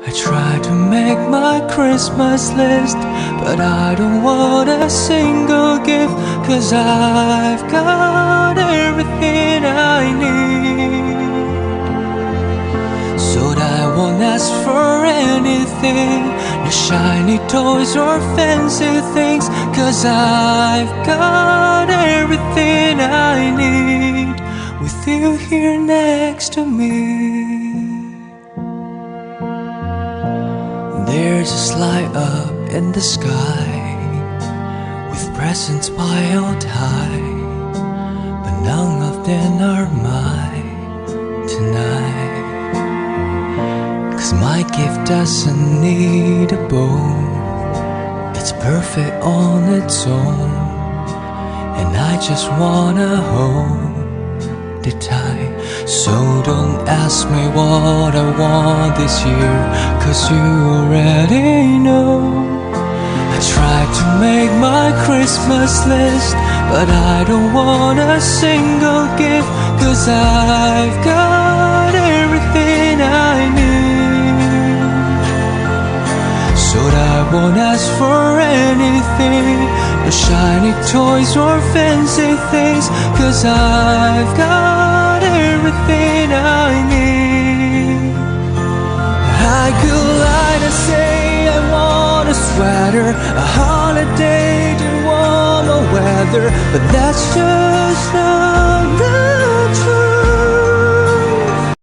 I try to make my Christmas list, but I don't want a single gift, 'cause I've got everything I need. So I won't ask for anything, no shiny toys or fancy things, 'cause I've got everything I need, with you here next to me. There's a slide up in the sky, with presents piled high, but none of them are mine tonight. 'Cause my gift doesn't need a bow, it's perfect on its own, and I just wanna hold it tight. So don't ask me what I want this year, 'cause you already know. I tried to make my Christmas list, but I don't want a single gift, 'cause I've got everything I need. So I won't ask for anything, no shiny toys or fancy things, 'cause I've got everything I need. I could lie and say I want a sweater, a holiday to warmer weather, but that's just not the truth.